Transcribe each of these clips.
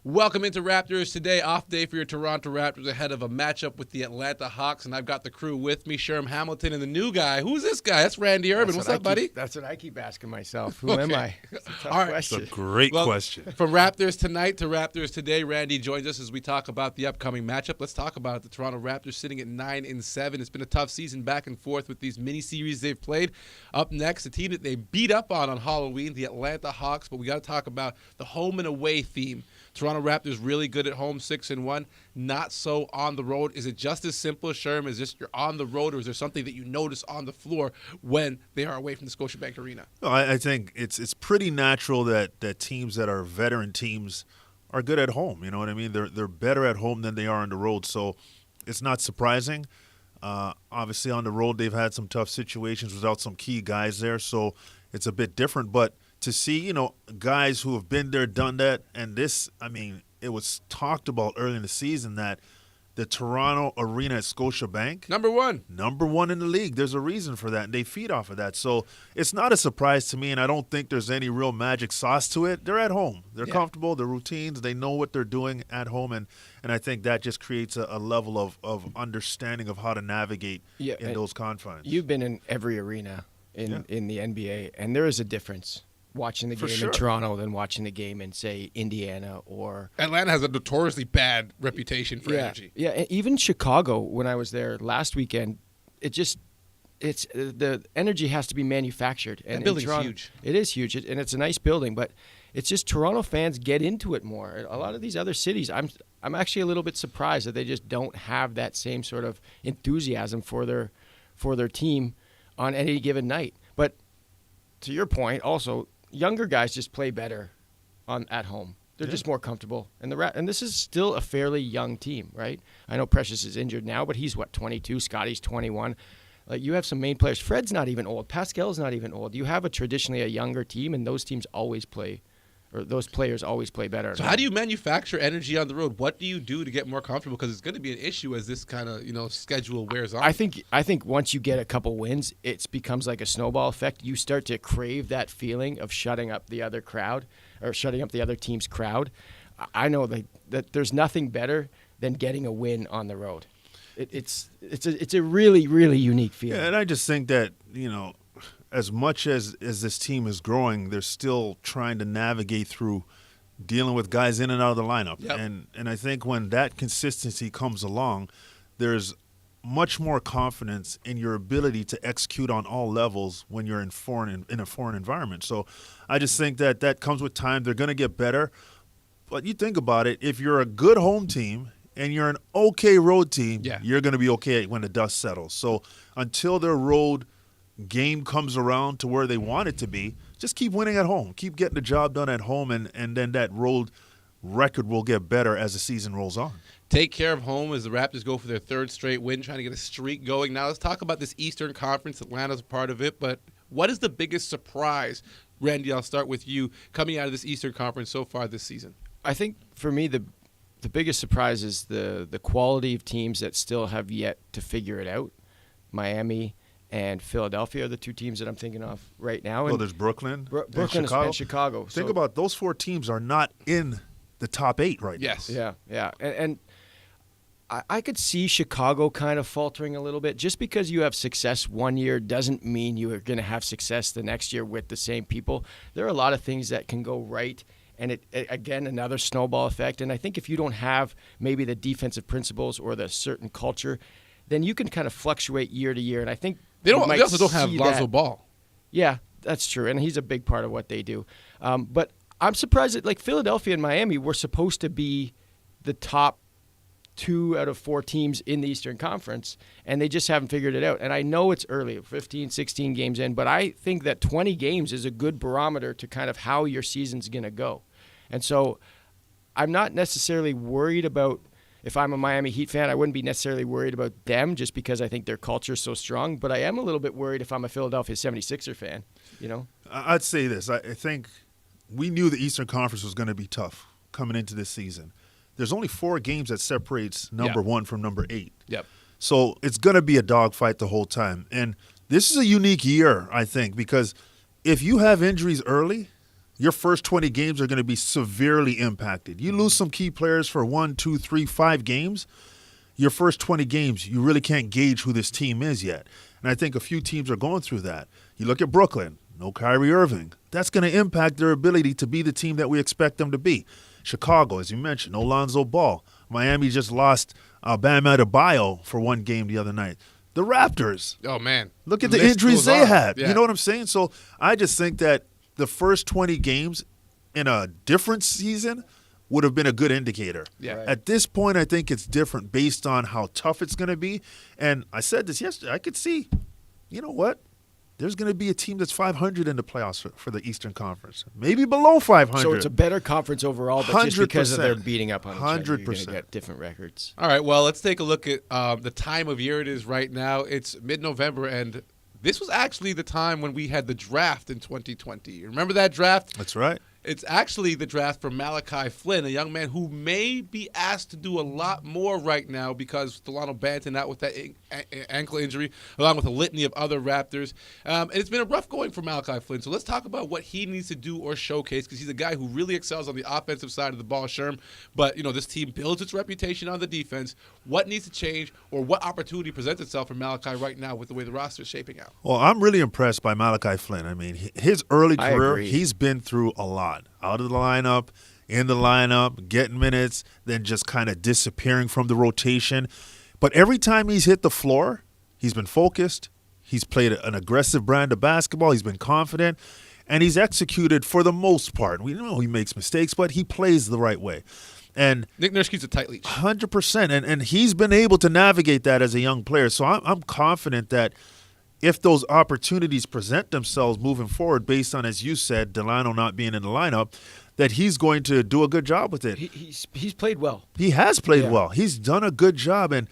Welcome into Raptors today. Off day for your Toronto Raptors ahead of a matchup with the Atlanta Hawks, and I've got the crew with me, Sherm Hamilton, and the new guy. Who's this guy? That's Randy Urban. What's up, buddy? That's what I keep asking myself. Who am I? It's a tough All right. question. It's a great question. From Raptors tonight to Raptors today, Randy joins us as we talk about the upcoming matchup. Let's talk about it. The Toronto Raptors sitting at 9-7. It's been a tough season back and forth with these mini-series they've played. Up next, the team that they beat up on Halloween, the Atlanta Hawks, but we got to talk about the home and away theme. Toronto Raptors really good at home, 6-1. Not so on the road. Is it just as simple, Sherm, as just you're on the road, or is there something that you notice on the floor when they are away from the Scotiabank Arena? No, I think it's pretty natural that teams that are veteran teams are good at home. You know what I mean? They're better at home than they are on the road, so it's not surprising. Obviously, on the road, they've had some tough situations without some key guys there, so it's a bit different. But to see, guys who have been there, done that, and this, it was talked about early in the season that the Toronto Arena at Scotiabank, Number one in the league. There's a reason for that, and they feed off of that. So it's not a surprise to me, and I don't think there's any real magic sauce to it. They're at home. They're comfortable. Their routines. They know what they're doing at home, and I think that just creates a level of understanding of how to navigate in those confines. You've been in every arena in the NBA, and there is a difference watching the game in Toronto than watching the game in, say, Indiana or Atlanta has a notoriously bad reputation for energy. Yeah, and even Chicago, when I was there last weekend, it's the energy has to be manufactured. And that building's Toronto, huge. It is huge, and it's a nice building, but it's just Toronto fans get into it more. A lot of these other cities, I'm actually a little bit surprised that they just don't have that same sort of enthusiasm for their team on any given night. But to your point, also, younger guys just play better at home. They're just more comfortable. And this is still a fairly young team, right? I know Precious is injured now, but he's, 22? Scotty's 21. Like, you have some main players. Fred's not even old. Pascal's not even old. You have traditionally a younger team, and those teams always play, or those players always play better. So how do you manufacture energy on the road? What do you do to get more comfortable? Because it's going to be an issue as this kind of schedule wears on. I think once you get a couple wins, it becomes like a snowball effect. You start to crave that feeling of shutting up the other crowd or shutting up the other team's crowd. I know that there's nothing better than getting a win on the road. It's a really, really unique feeling. Yeah, and I just think that, as much as this team is growing, they're still trying to navigate through dealing with guys in and out of the lineup. Yep. And I think when that consistency comes along, there's much more confidence in your ability to execute on all levels when you're in a foreign environment. So I just think that comes with time. They're going to get better. But you think about it, if you're a good home team and you're an okay road team, you're going to be okay when the dust settles. So until their road game comes around to where they want it to be, just keep winning at home. Keep getting the job done at home, and then that road record will get better as the season rolls on. Take care of home as the Raptors go for their third straight win, trying to get a streak going. Now let's talk about this Eastern Conference. Atlanta's a part of it, but what is the biggest surprise, Randy, I'll start with you, coming out of this Eastern Conference so far this season? I think for me the biggest surprise is the quality of teams that still have yet to figure it out. Miami and Philadelphia are the two teams that I'm thinking of right now. Well, there's Brooklyn and Chicago. Think about those four teams are not in the top 8 right now. Yes. Yeah. And I could see Chicago kind of faltering a little bit. Just because you have success one year doesn't mean you are going to have success the next year with the same people. There are a lot of things that can go right. And again, another snowball effect. And I think if you don't have maybe the defensive principles or the certain culture, then you can kind of fluctuate year to year. And I think they also don't have Lonzo Ball. Yeah, that's true. And he's a big part of what they do. But I'm surprised that Philadelphia and Miami were supposed to be the top 2 out of 4 teams in the Eastern Conference, and they just haven't figured it out. And I know it's early, 15, 16 games in, but I think that 20 games is a good barometer to kind of how your season's going to go. And so I'm not necessarily worried about, if I'm a Miami Heat fan, I wouldn't be necessarily worried about them just because I think their culture is so strong. But I am a little bit worried if I'm a Philadelphia 76er fan, I'd say this. I think we knew the Eastern Conference was going to be tough coming into this season. There's only 4 games that separates number 1 from number 8. Yep. So it's going to be a dogfight the whole time. And this is a unique year, I think, because if you have injuries early, your first 20 games are going to be severely impacted. You lose some key players for 1, 2, 3, 5 games. Your first 20 games, you really can't gauge who this team is yet. And I think a few teams are going through that. You look at Brooklyn, no Kyrie Irving. That's going to impact their ability to be the team that we expect them to be. Chicago, as you mentioned, no Lonzo Ball. Miami just lost Bam Adebayo for one game the other night. The Raptors. Oh, man. Look at the injuries they had. Yeah. You know what I'm saying? So I just think that the first 20 games in a different season would have been a good indicator. Yeah. Right. At this point, I think it's different based on how tough it's going to be. And I said this yesterday. I could see, you know what? There's going to be a team that's 500 in the playoffs for the Eastern Conference. Maybe below 500. So it's a better conference overall, but just because of their beating up on each other, 100%. you're going to get different records. All right, well, let's take a look at the time of year it is right now. It's mid-November, and this was actually the time when we had the draft in 2020. Remember that draft? That's right. It's actually the draft for Malachi Flynn, a young man who may be asked to do a lot more right now because Delano Banton out with that ankle injury, along with a litany of other Raptors. And it's been a rough going for Malachi Flynn. So let's talk about what he needs to do or showcase, because he's a guy who really excels on the offensive side of the ball, Sherm. But, you know, this team builds its reputation on the defense. What needs to change, or what opportunity presents itself for Malachi right now with the way the roster is shaping out? Well, I'm really impressed by Malachi Flynn. I mean, his early career, he's been through a lot. Out of the lineup, in the lineup, getting minutes, then just kind of disappearing from the rotation. But every time he's hit the floor, he's been focused. He's played an aggressive brand of basketball. He's been confident. And he's executed for the most part. We know he makes mistakes, but he plays the right way. And Nick Nurse keeps a tight leash. 100%. And he's been able to navigate that as a young player. So I'm confident that if those opportunities present themselves moving forward based on, as you said, Delano not being in the lineup, that he's going to do a good job with it. He's played well. He has played well. He's done a good job, and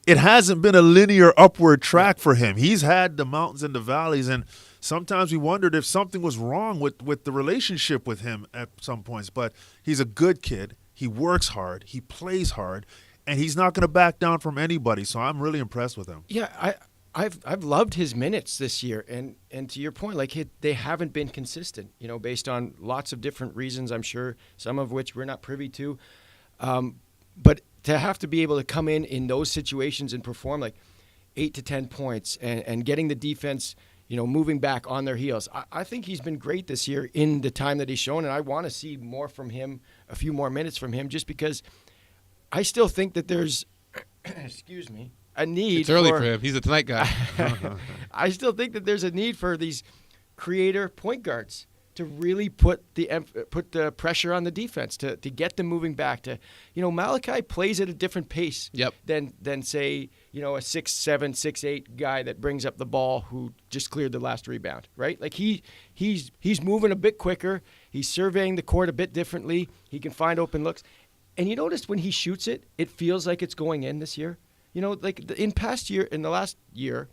it hasn't been a linear upward track for him. He's had the mountains and the valleys, and sometimes we wondered if something was wrong with the relationship with him at some points. But he's a good kid. He works hard. He plays hard, and he's not going to back down from anybody. So I'm really impressed with him. Yeah, I've loved his minutes this year, and to your point, like they haven't been consistent, you know, based on lots of different reasons, I'm sure, some of which we're not privy to. But to have to be able to come in those situations and perform like 8 to 10 points and getting the defense, you know, moving back on their heels, I think he's been great this year in the time that he's shown, and I want to see more from him, a few more minutes from him, just because I still think that there's, excuse me, a need. It's early for him. He's a tonight guy. I still think that there's a need for these creator point guards to really put the pressure on the defense to get them moving back. To, you know, Malachi plays at a different pace than say, you know, a 6'7", 6'8" guy that brings up the ball who just cleared the last rebound, right? Like he's moving a bit quicker. He's surveying the court a bit differently. He can find open looks. And you notice when he shoots it, it feels like it's going in this year. You know, like in the last year,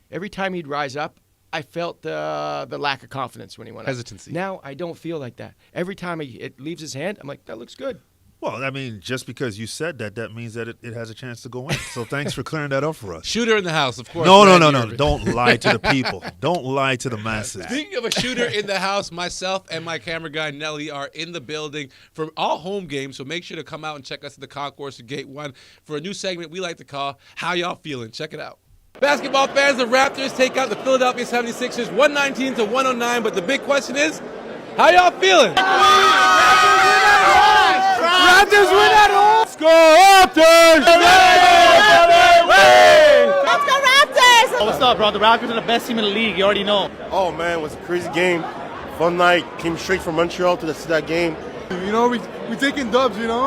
every time he'd rise up, I felt the lack of confidence when he went hesitancy. Up. Now I don't feel like that. Every time it leaves his hand, I'm like, that looks good. Well, I mean, just because you said that means that it has a chance to go in. So thanks for clearing that up for us. Shooter in the house, of course. No. Don't lie to the people. Don't lie to the masses. Speaking of a shooter in the house, myself and my camera guy, Nelly, are in the building for all home games. So make sure to come out and check us at the concourse at Gate 1 for a new segment we like to call How Y'all Feeling. Check it out. Basketball fans, the Raptors take out the Philadelphia 76ers 119-109. But the big question is, how y'all feeling? Raptors win at home! Let's go Raptors! Let's go Raptors! Oh, what's up, bro? The Raptors are the best team in the league. You already know. Oh, man, it was a crazy game. Fun night. Came straight from Montreal to that game. You know, we taking dubs, you know?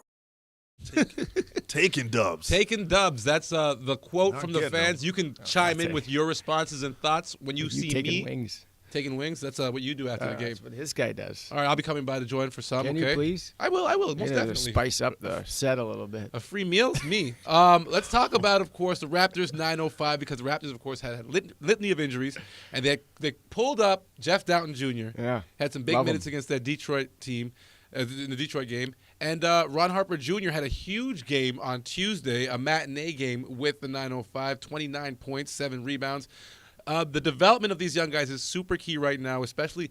Taking dubs. Taking dubs. That's the quote Not from the fans. Them. You can chime in with your responses and thoughts when you see taking me. Wings. Taking wings? That's what you do after the game. That's what his guy does. All right, I'll be coming by to join for some, Can okay? you please? I will, most definitely. Spice up the set a little bit. A free meal's me. Let's talk about, of course, the Raptors 905, because the Raptors, of course, had a litany of injuries, and they pulled up Jeff Doughton Jr. Yeah. Had some big minutes against that Detroit team, in the Detroit game. And Ron Harper Jr. had a huge game on Tuesday, a matinee game with the 905, 29 points, 7 rebounds. The development of these young guys is super key right now, especially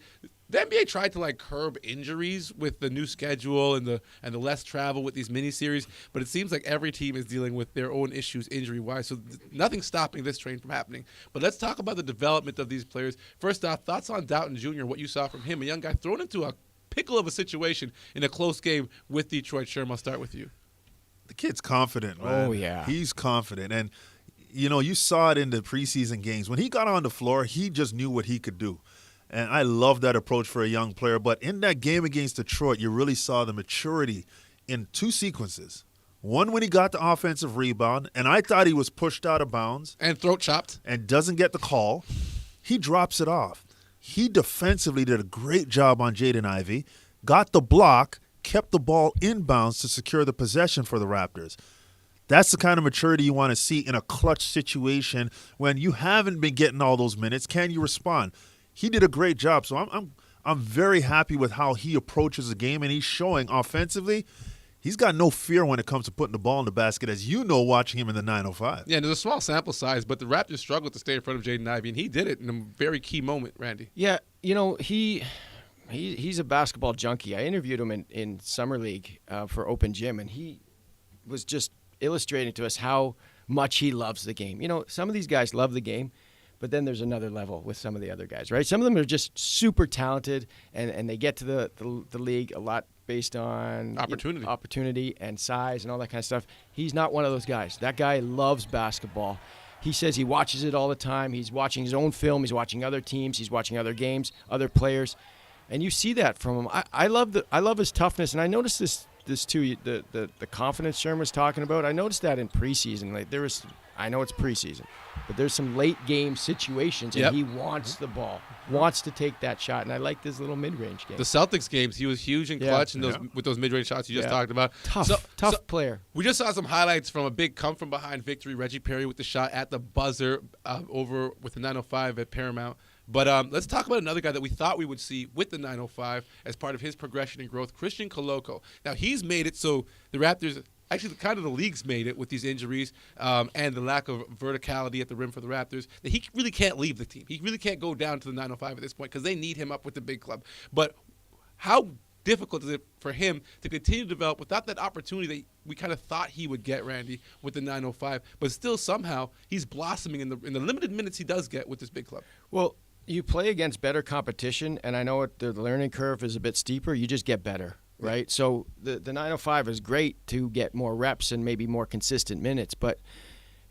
the NBA tried to curb injuries with the new schedule and the less travel with these miniseries, but it seems like every team is dealing with their own issues injury-wise, so nothing's stopping this train from happening. But let's talk about the development of these players. First off, thoughts on Dejounte Jr., what you saw from him, a young guy thrown into a pickle of a situation in a close game with Detroit. Sherm, I'll start with you. The kid's confident, man. Oh, yeah. He's confident. And, you saw it in the preseason games. When he got on the floor, he just knew what he could do. And I love that approach for a young player. But in that game against Detroit, you really saw the maturity in two sequences. One when he got the offensive rebound, and I thought he was pushed out of bounds. And throat chopped. And doesn't get the call. He drops it off. He defensively did a great job on Jaden Ivey, got the block, kept the ball inbounds to secure the possession for the Raptors. That's the kind of maturity you want to see in a clutch situation when you haven't been getting all those minutes. Can you respond? He did a great job. So I'm very happy with how he approaches the game, and he's showing offensively he's got no fear when it comes to putting the ball in the basket, as you know, watching him in the 905. Yeah, and there's a small sample size, but the Raptors struggled to stay in front of Jaden Ivey, and he did it in a very key moment, Randy. Yeah, he's a basketball junkie. I interviewed him in Summer League for Open Gym, and he was just illustrating to us how much he loves the game. Some of these guys love the game, but then there's another level with some of the other guys, right? Some of them are just super talented, and they get to the league a lot based on opportunity and size and all that kind of stuff. He's not one of those guys. That guy loves basketball. He says he watches it all the time. He's watching his own film. He's watching other teams. He's watching other games, other players, and you see that from him. I love his toughness, and I noticed this too. The confidence Sherm was talking about. I noticed that in preseason. I know it's preseason, but there's some late game situations, and he wants the ball, wants to take that shot, and I like this little mid-range game. The Celtics games, he was huge and clutch with those mid-range shots you just talked about. Tough player. We just saw some highlights from a big come-from-behind victory. Reggie Perry with the shot at the buzzer over with the 905 at Paramount. But let's talk about another guy that we thought we would see with the 905 as part of his progression and growth, Christian Koloko. Now, he's made it so the Raptors – actually, kind of the league's made it with these injuries and the lack of verticality at the rim for the Raptors, that he really can't leave the team. He really can't go down to the 905 at this point because they need him up with the big club. But how difficult is it for him to continue to develop without that opportunity that we kind of thought he would get, Randy, with the 905, but still somehow he's blossoming in the limited minutes he does get with this big club? Well, you play against better competition, and I know the learning curve is a bit steeper. You just get better. Right, so the 905 is great to get more reps and maybe more consistent minutes. But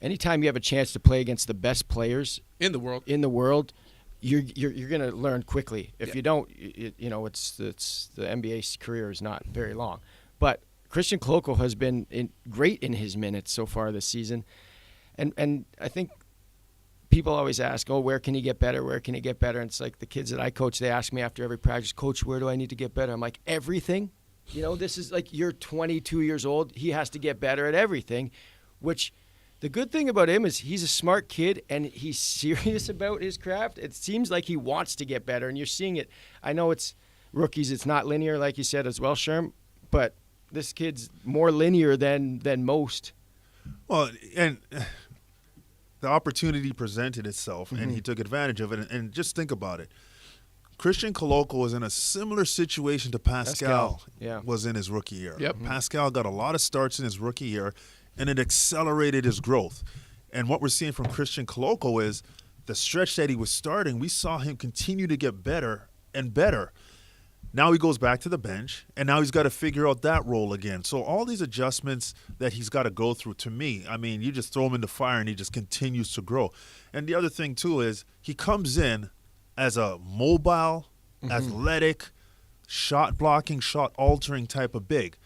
anytime you have a chance to play against the best players in the world, you're going to learn quickly. If you don't, it's the NBA's career is not very long. But Christian Koloko has been great in his minutes so far this season, and I think people always ask, where can he get better? Where can he get better? And it's like the kids that I coach, they ask me after every practice, Coach, where do I need to get better? I'm like, everything. This is like you're 22 years old. He has to get better at everything, which the good thing about him is he's a smart kid and he's serious about his craft. It seems like he wants to get better, and you're seeing it. I know it's rookies. It's not linear, like you said as well, Sherm, but this kid's more linear than most. Well, and the opportunity presented itself, and he took advantage of it. And just think about it. Christian Koloko was in a similar situation to Pascal was in his rookie year. Yep. Pascal got a lot of starts in his rookie year, and it accelerated his growth. And what we're seeing from Christian Koloko is the stretch that he was starting, we saw him continue to get better and better. Now he goes back to the bench, and now he's got to figure out that role again. So all these adjustments that he's got to go through, to me, I mean, you just throw him in the fire, and he just continues to grow. And the other thing, too, is he comes in as a mobile, athletic, shot-blocking, shot-altering type of big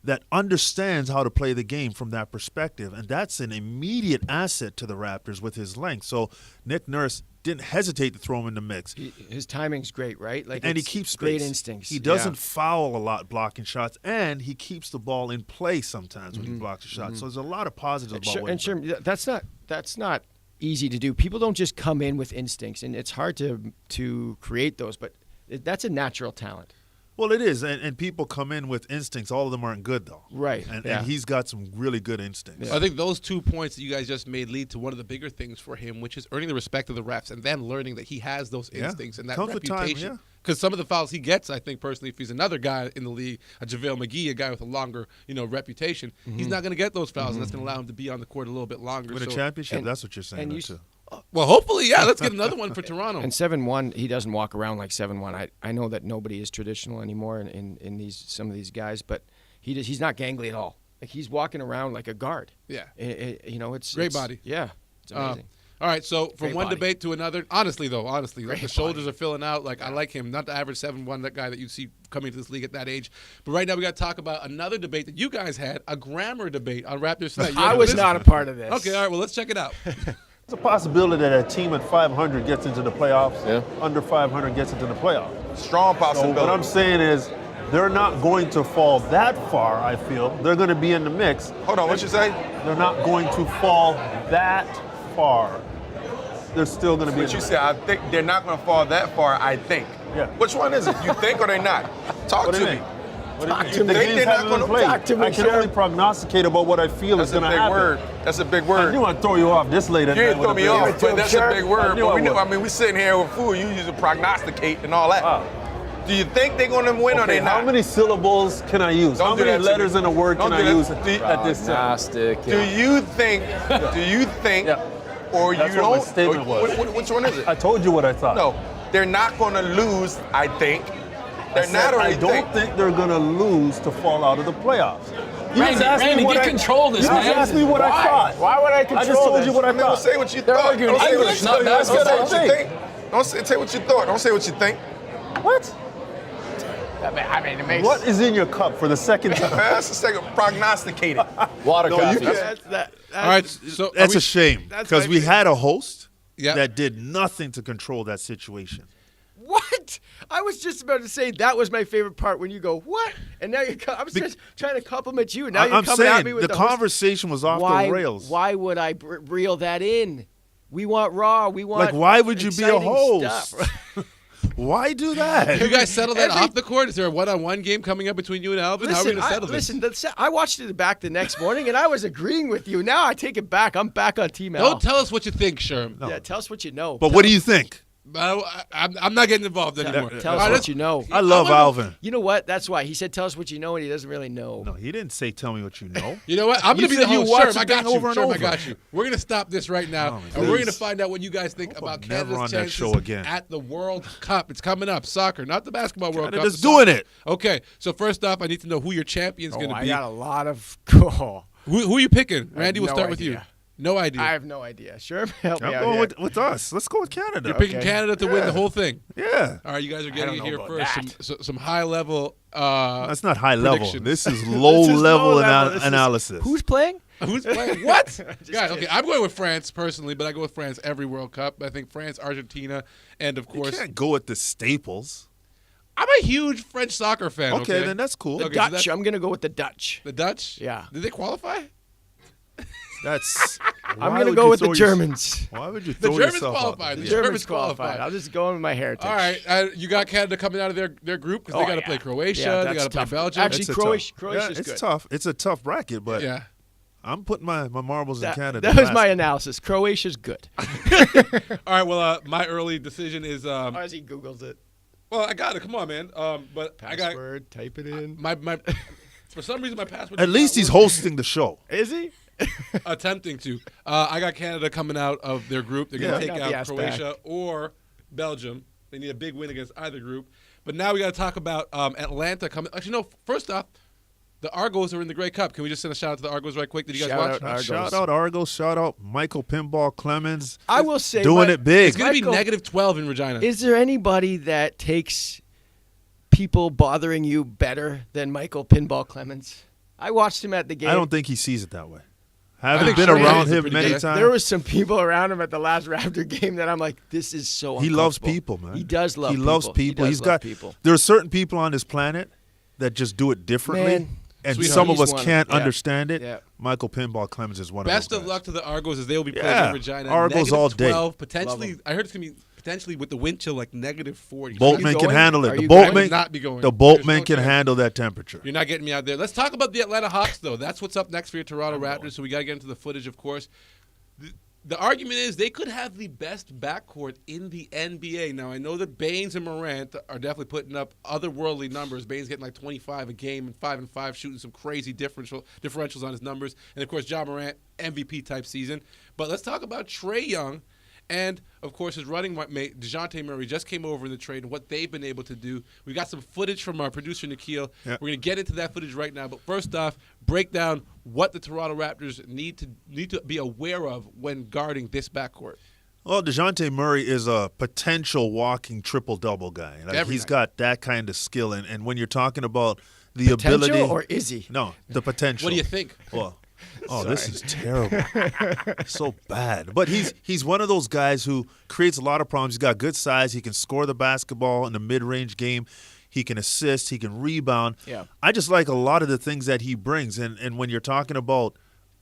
that understands how to play the game from that perspective. And that's an immediate asset to the Raptors with his length. So Nick Nurse didn't hesitate to throw him in the mix. His timing's great, right? And he keeps space. Great instincts. He doesn't foul a lot blocking shots, and he keeps the ball in play sometimes when he blocks a shot. So there's a lot of positives about and Sherm, that's not easy to do. People don't just come in with instincts, and it's hard to create those, but that's a natural talent. Well, it is, and people come in with instincts. All of them aren't good, though. Right. And he's got some really good instincts. I think those 2 points that you guys just made lead to one of the bigger things for him, which is earning the respect of the refs and then learning that he has those instincts and that reputation. Because some of the fouls he gets, I think personally, if he's another guy in the league, a JaVale McGee, a guy with a longer, reputation, he's not going to get those fouls, and that's going to allow him to be on the court a little bit longer. Win a championship. That's what you're saying. and Too. Well, hopefully, yeah. Let's get another one for Toronto. And 7-1, he doesn't walk around like 7-1. I know that nobody is traditional anymore in some of these guys, but he's not gangly at all. Like he's walking around like a guard. Yeah. It's great body. Yeah, it's amazing. All right, so from Great one body. debate to another, honestly, like Great the shoulders body. are filling out. Like I like him, not the average 7'1", that guy that you see coming to this league at that age. But right now we got to talk about another debate that you guys had, a grammar debate on Raptors tonight. You I know was this? not a part of this. Okay, all right, well let's check it out. It's a possibility that a team at 500 gets into the playoffs. Yeah. Under 500 gets into the playoffs. Strong So possibility. what I'm saying is they're not going to fall that far, I feel. They're going to be in the mix. Hold on, what you say? They're not going to fall that far. They're still going to be What in you the said, I think they're not going to fall that far, I think. Yeah. Which one is it? You think or they not? Talk What do to you me. mean? What do you mean? to me. The Think games they're not haven't gonna been played. talk to me, I can Sherm. only prognosticate about what I feel That's is a going to big happen. word. That's a big I word. knew I'd throw you off this late at You night didn't throw with a me big off, word. but that's a Sherm, big word. But we would. sitting here with food. You usually prognosticate and all that. Wow. Do you think they're going to win or Okay, they not? how many syllables can I use? Don't How do many that to letters me. in a word Don't can do I that. use at this time? Prognostic. Do you think, Yeah. or That's you what my don't? statement was. Which one is it? I told you what I thought. No, they're not going to lose, I think. I They're said, not or I they don't think. think they're going to lose to fall out of the playoffs. You just asked me Randy, what get I- control of this, you just man. asked me what I thought. Why would I I control just told this? you what I Don't thought. say what you thought. arguing Don't say English, what you not thought. Don't say basketball. what you think. Don't say what you thought. Don't say what you think. What? I mean, it makes What is in your cup for the second time? That's the second prognosticated. Water No, you coffee. can't. All right, so That's a shame that's because my we favorite. had a host Yeah. that did nothing to control that situation. What? I was just about to say that was my favorite part when you go, what? And now I was just trying to compliment you. Now you're I'm coming saying at me with the host- conversation was off the rails. Why would I reel that in? We want raw. We want Like, why would you be a exciting host? stuff. Why do that? you guys settle that off the court? Is there a one-on-one game coming up between you and Alvin? How are we going to settle this? I watched it back the next morning, and I was agreeing with you. Now I take it back. I'm back on Team L. Don't tell us what you think, Sherm. Yeah, tell us what you know. But what do you think? I'm not getting involved anymore. Tell All us right, what let's- you know. I love Alvin. You know what? That's why he said, "Tell us what you know," and he doesn't really know. No, he didn't say tell me what you know. You know what? I'm You going to be the said you host. watch Sherm, the I got thing you. over and Sherm, I over. got you. We're going to stop this right now, Oh, and we're going to please. find out what you guys think Hope about I'm never Canada's on that chances show again. at the World Cup. It's coming up. Soccer, not the basketball World Cup. Canada's the soccer. doing it. Okay, so first off, I need to know who your champion's going to I be. got a lot of cool. Who are you picking? have Randy, we'll no start with you. idea. No idea. I have no idea. Sure, help me I'm out going here. with us. Let's go with Canada. You're picking Okay. Canada to win the whole thing. Yeah. All right, you guys are getting it know here about first. that. Some high level. That's not high level. predictions. This is low This is level low level. This is- analysis. Who's playing? Who's playing? What? Guys, kidding. okay, I'm going with France personally, but I go with France every World Cup. I think France, Argentina, and of You course, can't go with the staples. I'm a huge French soccer fan. Okay, then that's cool. Okay, so Dutch. that's- I'm gonna go with the Dutch. The Dutch? Yeah. Did they qualify? That's. I'm why gonna would go you with the throw Germans. Why would you The throw Germans yourself out qualified. there? The The Germans Germans qualified. qualified. I'll just go with my heritage. All right, you got Canada coming out of their group because Oh, they got to yeah. play Croatia. Yeah, they that's got to play tough. Belgium. Actually, It's a Croatia's yeah, it's good. tough. It's a tough bracket, but yeah. I'm putting my marbles in That, Canada. that was last. my analysis. Croatia's good. All right. Well, my early decision is. As he Googles it. Well, I got it. Come on, man. But I got Password. Type it in. my. For some reason, my password. At does least not he's work. hosting the show. Is he? Attempting to. I got Canada coming out of their group. They're going to Yeah. take Got the out ass Croatia or Belgium. They need a big win against either group. But now we got to talk about Atlanta coming. Actually, no. First off, the Argos are in the Grey Cup. Can we just send a shout out to the Argos right quick? Did you guys Shout watch? out Argos. Shout out Argos. Shout out Michael Pinball Clemens. I will say Doing it big. It's going to be Michael- negative 12 in Regina. Is there anybody that takes people bothering you better than Michael Pinball Clemens? I watched him at the game. I don't think he sees it that way. I Haven't think been Trae around is a him pretty many good- times. There was some people around him at the last Raptor game that I'm like, this is so He loves uncomfortable. people, man. He does love He people. loves people. He He's does love got people. There are certain people on this planet that just do it differently. Man. And Sweetheart. some of He's us one. can't Yeah. understand it. Yeah. Michael Pinball Clemens is one Best of of those luck to the Argos as they will be playing Yeah. in Regina. Argos Negative all day. 12, Love potentially. 'em. I heard it's going to be potentially with the wind chill like negative 40. Boatman you can going? handle it. Are The you going? I boatman, would not be going. the There's boatman no can chance. handle that temperature. You're not getting me out there. Let's talk about the Atlanta Hawks, though. That's what's up next for your Toronto Raptors. So we got to get into the footage, of course. The argument is they could have the best backcourt in the NBA. Now, I know that Baines and Morant are definitely putting up otherworldly numbers. Baines getting like 25 a game and 5-5, shooting some crazy differentials on his numbers. And, of course, Ja Morant, MVP-type season. But let's talk about Trae Young. And, of course, his running mate, Dejounte Murray, just came over in the trade and what they've been able to do. We got some footage from our producer, Akil. Yep. We're going to get into that footage right now. But first off, break down what the Toronto Raptors need to be aware of when guarding this backcourt. Well, Dejounte Murray is a potential walking triple-double guy. He's got that kind of skill. And when you're talking about the ability. Potential, or is he? No, the potential. What do you think? Well, this is terrible. So bad. But he's one of those guys who creates a lot of problems. He's got good size. He can score the basketball in the mid-range game. He can assist. He can rebound. Yeah. I just like a lot of the things that he brings. And when you're talking about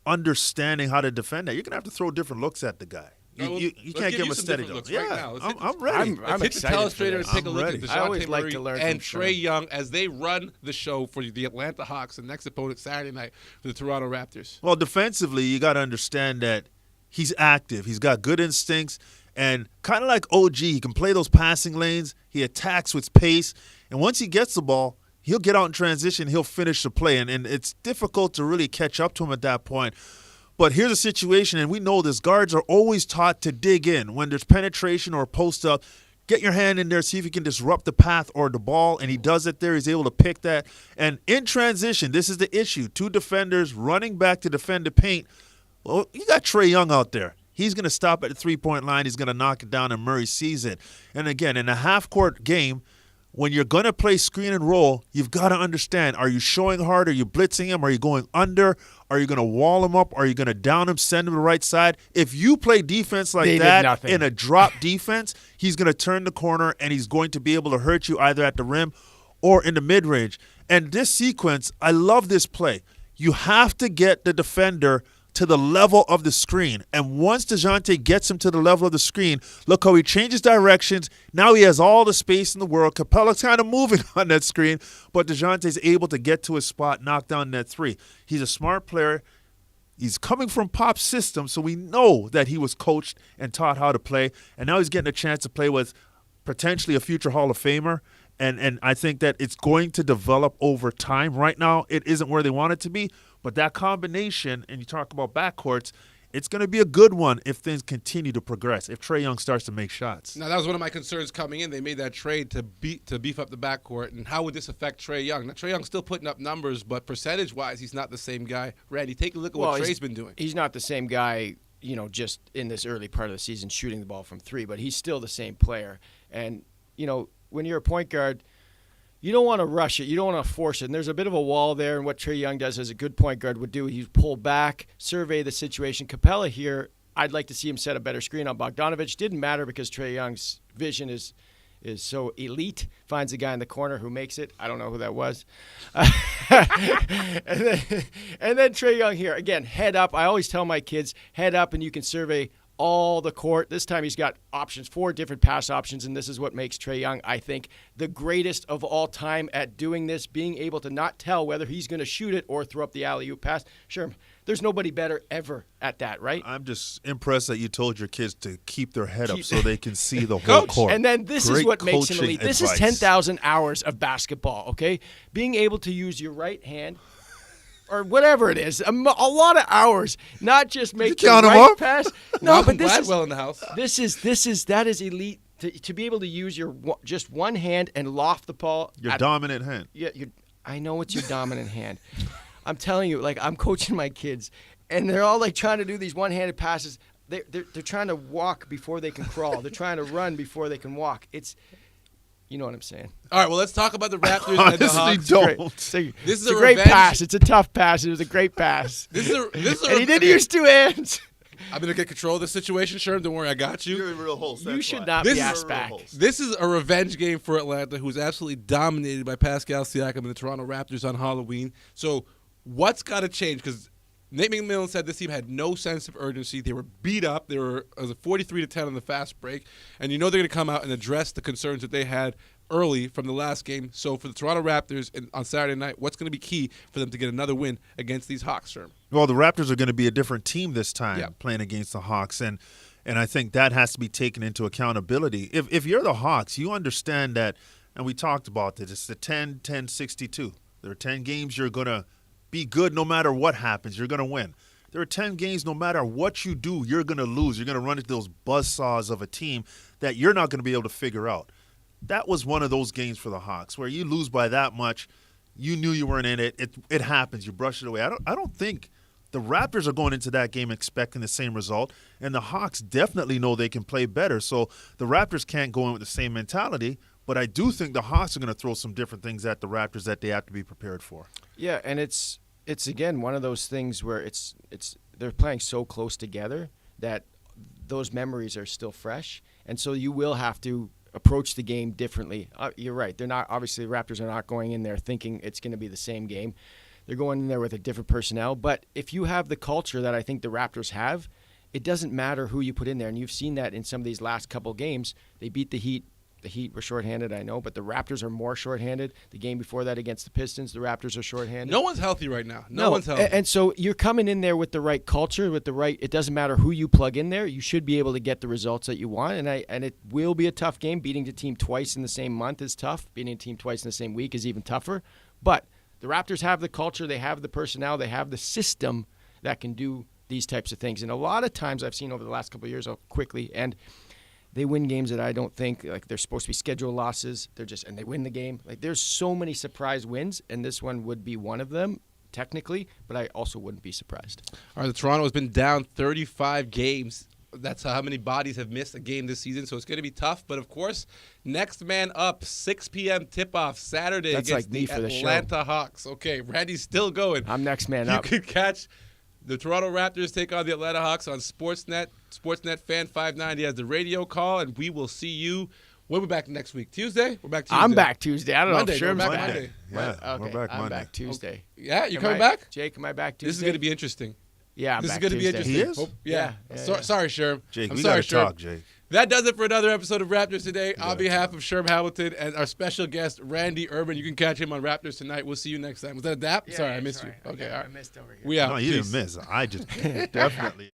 understanding how to defend that, you're going to have to throw different looks at the guy. You can't give him a steady look. Right now. I'm ready. I'm hit the telestrator and take a look at I always Dejounte like Murray to learn and from Trae Sherm. Young as they run the show for the Atlanta Hawks, the next opponent Saturday night for the Toronto Raptors. Well, defensively, you got to understand that he's active. He's got good instincts. And kind of like OG, he can play those passing lanes. He attacks with pace. And once he gets the ball, he'll get out in transition. He'll finish the play. And it's difficult to really catch up to him at that point. But here's a situation, and we know this, guards are always taught to dig in. When there's penetration or post-up, get your hand in there, see if you can disrupt the path or the ball, and he does it there. He's able to pick that. And in transition, this is the issue. Two defenders running back to defend the paint. Well, you got Trae Young out there. He's going to stop at the three-point line. He's going to knock it down, and Murray sees it. And again, in a half-court game, when you're going to play screen and roll, you've got to understand, are you showing hard? Are you blitzing him? Are you going under? Are you going to wall him up? Are you going to down him, send him to the right side? If you play defense like that in a drop defense, he's going to turn the corner, and he's going to be able to hurt you either at the rim or in the mid-range. And this sequence, I love this play. You have to get the defender to the level of the screen. And once Dejounte gets him to the level of the screen, look how he changes directions. Now he has all the space in the world. Capella's kind of moving on that screen, but Dejounte's able to get to his spot, knock down that three. He's a smart player. He's coming from Pop's system, so we know that he was coached and taught how to play. And now he's getting a chance to play with potentially a future Hall of Famer. And I think that it's going to develop over time. Right now, it isn't where they want it to be. But that combination, and you talk about backcourts, it's going to be a good one if things continue to progress, if Trae Young starts to make shots. Now, that was one of my concerns coming in. They made that trade to beef up the backcourt. And how would this affect Trae Young? Now, Trae Young's still putting up numbers, but percentage-wise, he's not the same guy. Randy, take a look at what Trae's been doing. He's not the same guy, just in this early part of the season shooting the ball from three, but he's still the same player. And, when you're a point guard, you don't want to rush it. You don't want to force it. And there's a bit of a wall there. And what Trae Young does as a good point guard would do, he'd pull back, survey the situation. Capella here, I'd like to see him set a better screen on Bogdanovich. Didn't matter because Trae Young's vision is so elite. Finds a guy in the corner who makes it. I don't know who that was. and then Trae Young here. Again, head up. I always tell my kids, head up and you can survey all the court. This time he's got options, 4 different pass options, and this is what makes Trae Young, I think, the greatest of all time at doing this, being able to not tell whether he's going to shoot it or throw up the alley-oop pass. Sure, there's nobody better ever at that, right? I'm just impressed that you told your kids to keep their head up so they can see the whole court. And then this is what makes him elite. This is 10,000 hours of basketball, okay? Being able to use your right hand or whatever it is, a lot of hours, not just make the right pass. No, but this is in the house. That is elite to be able to use your just one hand and loft the ball. Your dominant hand. Yeah, I know it's your dominant hand. I'm telling you, like I'm coaching my kids, and they're all like trying to do these one-handed passes. They're trying to walk before they can crawl. They're trying to run before they can walk. You know what I'm saying. All right, well, let's talk about the Raptors and the Hawks. This is a great pass. It's a tough pass. It was a great pass. And he didn't use 2 hands. I'm going to get control of the situation, Sherm. Don't worry, I got you. You're in real holes. You should not be asked back. This is a revenge game for Atlanta, who's absolutely dominated by Pascal Siakam and the Toronto Raptors on Halloween. So what's got to change? Because Nate McMillan said this team had no sense of urgency. They were beat up. It was a 43-10 on the fast break. And they're going to come out and address the concerns that they had early from the last game. So for the Toronto Raptors on Saturday night, what's going to be key for them to get another win against these Hawks, Sherm? Well, the Raptors are going to be a different team this time, Yeah. playing against the Hawks, and I think that has to be taken into accountability. If you're the Hawks, you understand that, and we talked about this, it's the 10-10-62. There are 10 games you're going to be good no matter what happens. You're going to win. There are 10 games no matter what you do, you're going to lose. You're going to run into those buzzsaws of a team that you're not going to be able to figure out. That was one of those games for the Hawks where you lose by that much. You knew you weren't in it. It happens. You brush it away. I don't think the Raptors are going into that game expecting the same result, and the Hawks definitely know they can play better. So the Raptors can't go in with the same mentality, but I do think the Hawks are going to throw some different things at the Raptors that they have to be prepared for. Yeah, and it's again one of those things where it's they're playing so close together that those memories are still fresh, and so you will have to approach the game differently. You're right. They're not, obviously the Raptors are not going in there thinking it's going to be the same game. They're going in there with a different personnel. But if you have the culture that I think the Raptors have, it doesn't matter who you put in there. And you've seen that in some of these last couple games. They beat the Heat. The Heat were shorthanded, I know, but the Raptors are more shorthanded. The game before that against the Pistons, the Raptors are shorthanded. No one's healthy right now. No one's healthy. And so you're coming in there with the right culture, with the right. It doesn't matter who you plug in there. You should be able to get the results that you want. And it will be a tough game. Beating the team twice in the same month is tough. Beating a team twice in the same week is even tougher. But the Raptors have the culture. They have the personnel. They have the system that can do these types of things. And a lot of times I've seen over the last couple of years, quickly, and they win games that I don't think, like, they're supposed to be scheduled losses. And they win the game. Like, there's so many surprise wins, and this one would be one of them, technically, but I also wouldn't be surprised. All right, the Toronto has been down 35 games. That's how many bodies have missed a game this season, so it's going to be tough. But, of course, next man up, 6 p.m. tip-off Saturday That's against like me the for the show. Atlanta Hawks. Okay, Randy's still going. I'm next man You up. could catch the Toronto Raptors take on the Atlanta Hawks on Sportsnet Fan 590 has the radio call, and we will see you. When we're back next week? Tuesday? We're back Tuesday. I'm back Tuesday. I don't Monday, know if Sherm's no, back. Monday. Yeah, Okay, we're back I'm Monday. back Tuesday. Yeah, you Am coming I- back? Jake, am I back Tuesday? This is going to be interesting. Yeah, I'm This is back going to be Tuesday. interesting. He is? Yeah. Yeah. Sorry, Sherm. Jake, I'm we sorry, got to Sherm. talk, Jake. That does it for another episode of Raptors Today. On gotta behalf of Sherm Hamilton and our special guest, Randy Urban, you can catch him on Raptors Tonight. We'll see you next time. Was that a dap? Yeah, sorry, yeah, I missed sorry. you. Okay, all right. I missed over here. We out. No, you Peace. didn't miss. I just definitely.